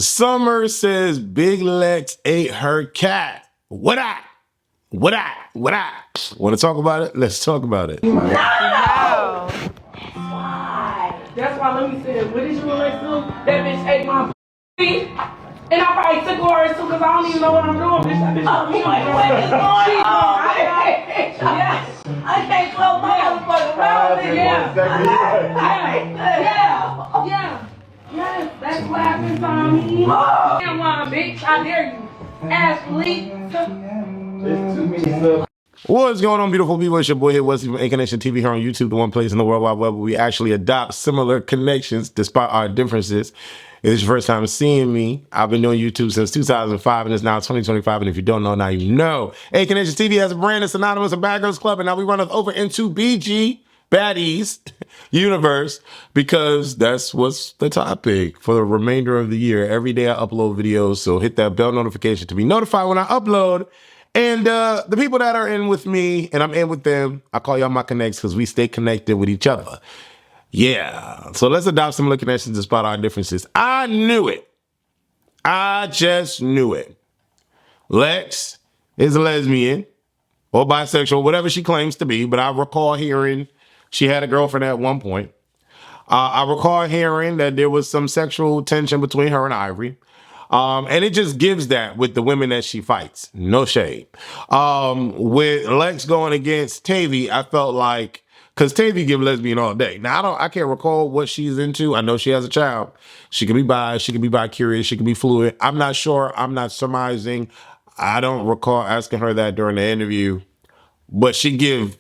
Summer says Big Lex ate her cat. What I? Want to talk about it? Let's talk about it. No. That's why let me say that. What did you want to do? That bitch ate my feet. And I probably took her too because I don't even know what I'm doing. Bitch, that bitch told me what is going on? I can't close my motherfucking mouth. Yes, that's what happened, Tommy. Damn one, bitch. I dare you. Ass leak. What's going on, beautiful people? It's your boy here, Wesley from A Connection TV here on YouTube, the one place in the World Wide Web where we actually adopt similar connections despite our differences. If it's your first time seeing me, I've been doing YouTube since 2005 and it's now 2025. And if you don't know, now you know. A Connection TV has a brand that's synonymous with Badgirlsclub, and now we run us over into BG, Baddies universe, because that's what's the topic for the remainder of the year. Every day I upload videos, so hit that bell notification to be notified when I upload. And the people that are in with me and I'm in with them, I call y'all my connects because we stay connected with each other. Yeah. So let's adopt similar connections despite our differences. I knew it. I just knew it. Lex is a lesbian or bisexual, whatever she claims to be. But I recall hearing she had a girlfriend at one point. I recall hearing that there was some sexual tension between her and Ivori. And it just gives that with the women that she fights. No shade. With Lex going against Tavi, I felt like, because Tavi give lesbian all day. Now, I can't recall what she's into. I know she has a child. She can be bi, she can be bi-curious, she can be fluid. I'm not sure. I'm not surmising. I don't recall asking her that during the interview. But she give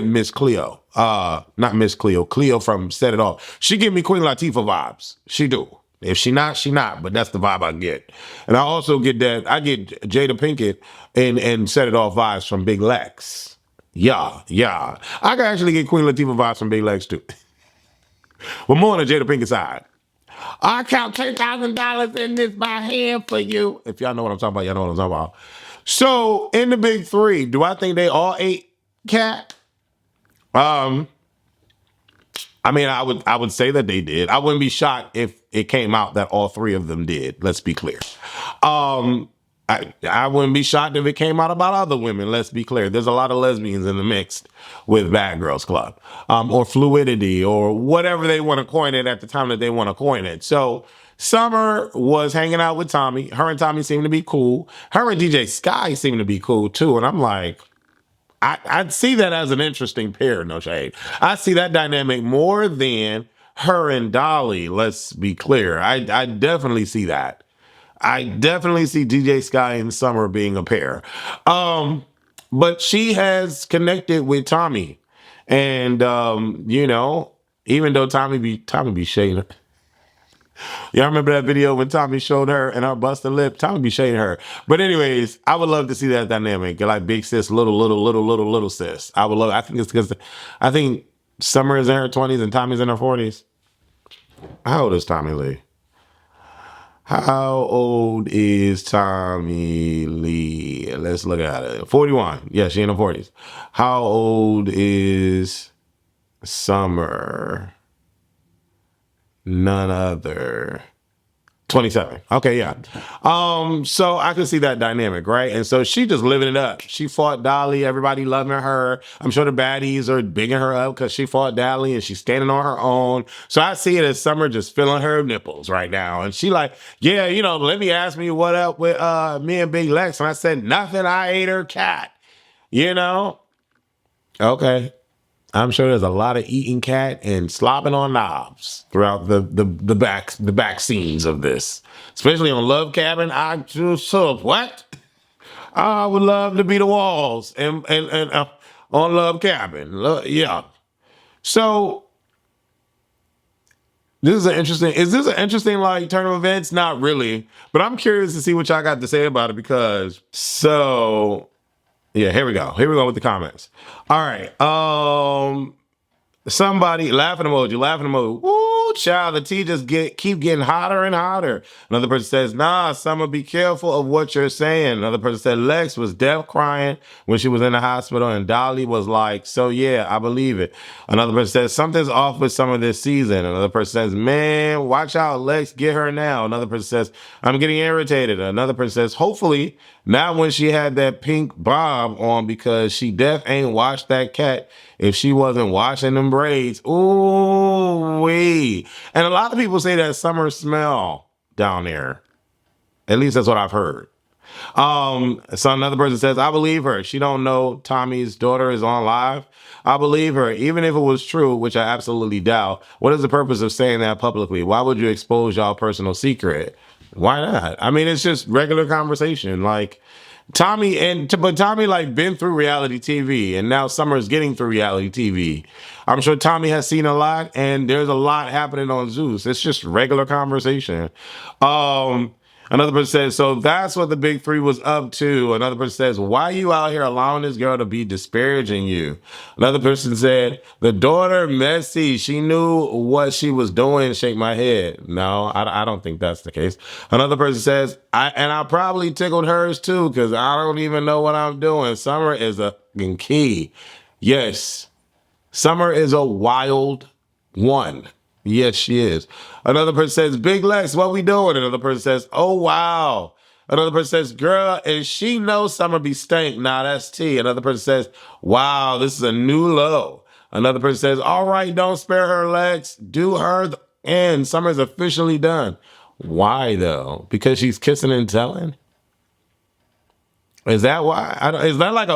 Miss Cleo. Not Miss Cleo. Cleo from Set It Off. She give me Queen Latifah vibes. She do. If she not, she not, but that's the vibe I get. And I also get that, I get Jada Pinkett and Set It Off vibes from Biglex. Yeah. I can actually get Queen Latifah vibes from Biglex too. But more on the Jada Pinkett side. I count $10,000 in this by hand for you. If y'all know what I'm talking about, y'all know what I'm talking about. So in the big three, do I think they all ate cat? I mean, I would say that they did. I wouldn't be shocked if it came out that all three of them did. Let's be clear. I wouldn't be shocked if it came out about other women. Let's be clear. There's a lot of lesbians in the mix with Badgirlsclub, or fluidity, or whatever they want to coin it at the time that they want to coin it. So Summer was hanging out with Tommie. Her and Tommie seemed to be cool. Her and djsky seemed to be cool too. And I'm like, I'd see that as an interesting pair, no shade. I see that dynamic more than her and Dolly, let's be clear. I definitely see that. I definitely see djsky and Summer being a pair. But she has connected with Tommie. And, you know, even though Tommie be shading her. Y'all remember that video when Tommie showed her and her busted lip? Tommie be shading her. But anyways, I would love to see that dynamic. Like big sis, little sis. I would love, I think it's because I think Summer is in her 20s and Tommie's in her 40s. How old is tommielee? How old is tommielee? Let's look at it. 41. Yeah, she in her 40s. How old is Summer? None other. 27. Okay, yeah. So I can see that dynamic, right? And so she just living it up. She fought Dolly, everybody loving her. I'm sure the baddies are bigging her up because she fought Dolly and she's standing on her own. So I see it as Summer just feeling her nipples right now. And she like, yeah, you know, let me ask me what up with me and Big Lex. And I said, nothing, I ate her cat. You know? Okay. I'm sure there's a lot of eating cat and slopping on knobs throughout the back scenes of this, especially on Love Cabin. I just what? I would love to be the walls and on Love Cabin. Yeah. So is this an interesting like turn of events? Not really, but I'm curious to see what y'all got to say about it because yeah, here we go. Here we go with the comments. All right. Somebody laughing emoji. Ooh, Ooh, child, the tea just keep getting hotter and hotter. Another person says, nah, Summer, be careful of what you're saying. Another person said, Lex was deaf crying when she was in the hospital, and Dolly was like, so yeah, I believe it. Another person says, something's off with Summer this season. Another person says, man, watch out, Lex, get her now. Another person says, I'm getting irritated. Another person says, hopefully, not when she had that pink bob on, because she deaf ain't washed that cat if she wasn't washing them braids. Ooh wee. And a lot of people say that Summer smell down there. At least that's what I've heard. So another person says, I believe her. She don't know Tommie's daughter is on live. I believe her, even if it was true, which I absolutely doubt. What is the purpose of saying that publicly? Why would you expose y'all personal secret? Why not? I mean, it's just regular conversation. Like but Tommie like been through reality TV, and now Summer's getting through reality TV. I'm sure Tommie has seen a lot, and there's a lot happening on Zeus. It's just regular conversation. Another person says, so that's what the big three was up to. Another person says, why are you out here allowing this girl to be disparaging you? Another person said, the daughter messy. She knew what she was doing. Shake my head. No, I don't think that's the case. Another person says, I probably tickled hers too, because I don't even know what I'm doing. Summer is a key. Yes, Summer is a wild one. Yes, she is. Another person says, Big Lex, what we doing? Another person says, oh, wow. Another person says, girl, and she knows Summer be stank. Nah, that's T. Another person says, wow, this is a new low. Another person says, all right, don't spare her, Lex. Do her and Summer's officially done. Why, though? Because she's kissing and telling? Is that why? Is that like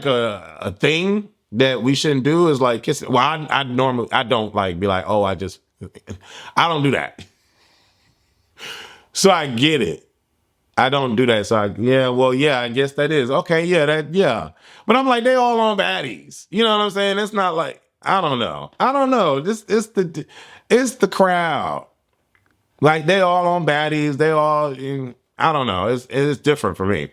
a thing that we shouldn't do? Is like kissing? Well, I don't like be like, oh, I don't do that. So I get it. I don't do that. So I guess that is okay. Yeah. But I'm like, they all on baddies. You know what I'm saying? It's not like I don't know. It's the crowd. Like they all on baddies. They all I don't know. It's different for me.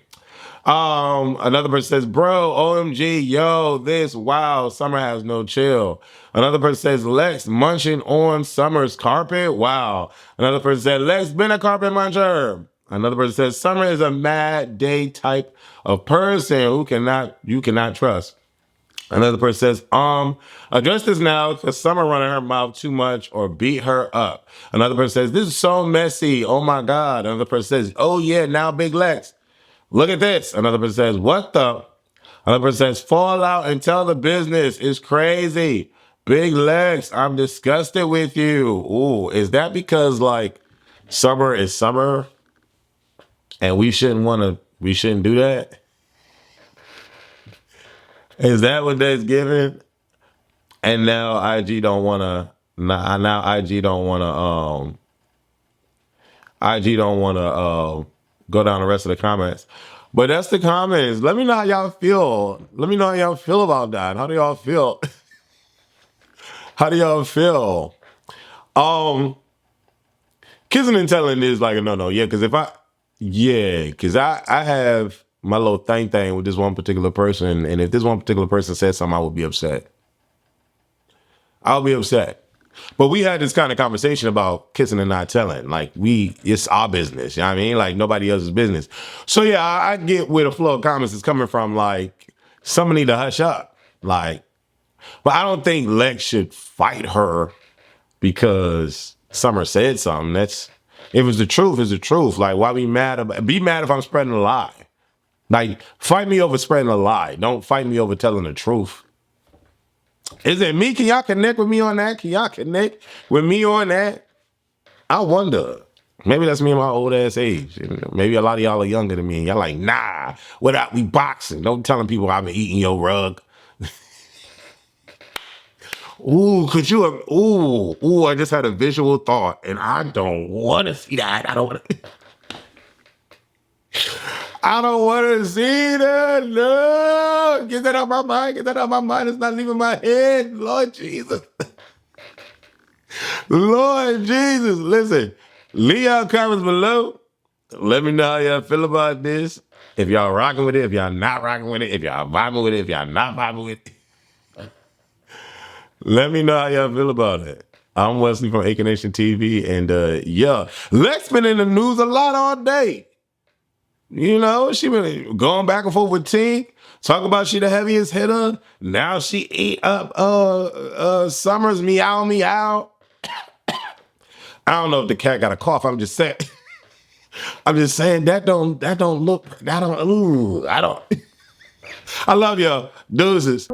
Another person says, bro, OMG, yo, wow, Summer has no chill. Another person says, Lex munching on Summer's carpet. Wow. Another person said, Lex been a carpet muncher. Another person says, Summer is a mad day type of person you cannot trust. Another person says, address this now because Summer running her mouth too much or beat her up. Another person says, this is so messy. Oh my God. Another person says, oh yeah, now Big Lex. Look at this. Another person says, what the? Another person says, fall out and tell the business. It's crazy. Big Lex, I'm disgusted with you. Ooh, is that because like summer is summer and we shouldn't do that? Is that what that's giving? And now IG don't want to, go down the rest of the comments. But that's the comments. Let me know how y'all feel. Let me know how y'all feel about that. How do y'all feel? How do y'all feel? Kissing and telling is like a no. Yeah, because I have my little thing with this one particular person. And if this one particular person said something, I would be upset. I'll be upset. But we had this kind of conversation about kissing and not telling. Like it's our business. You know what I mean? Like nobody else's business. So yeah, I get where the flow of comments is coming from. Like somebody need to hush up. Like, but I don't think Lex should fight her because Summer said something. If it's the truth, it's the truth. Like why be mad if I'm spreading a lie? Like fight me over spreading a lie. Don't fight me over telling the truth. Is it me? Can y'all connect with me on that? Can y'all connect with me on that? I wonder. Maybe that's me in my old ass age. Maybe a lot of y'all are younger than me. And y'all like, nah, without we boxing. Don't telling people I've been eating your rug. Ooh, I just had a visual thought and I don't want to see that. I don't want to see that. No, get that out my mind. It's not leaving my head. Lord Jesus. Listen, leave y'all comments below. Let me know how y'all feel about this. If y'all rocking with it, if y'all not rocking with it, if y'all vibing with it, if y'all not vibing with it. Let me know how y'all feel about it. I'm Wesley from AK Nation TV, and yeah, Lex been in the news a lot all day. You know, she been going back and forth with Tink, talk about she the heaviest hitter. Now she ate up Summer's meow meow. I don't know if the cat got a cough. I'm just saying. I'm just saying that don't look. I don't. I love y'all. Deuces.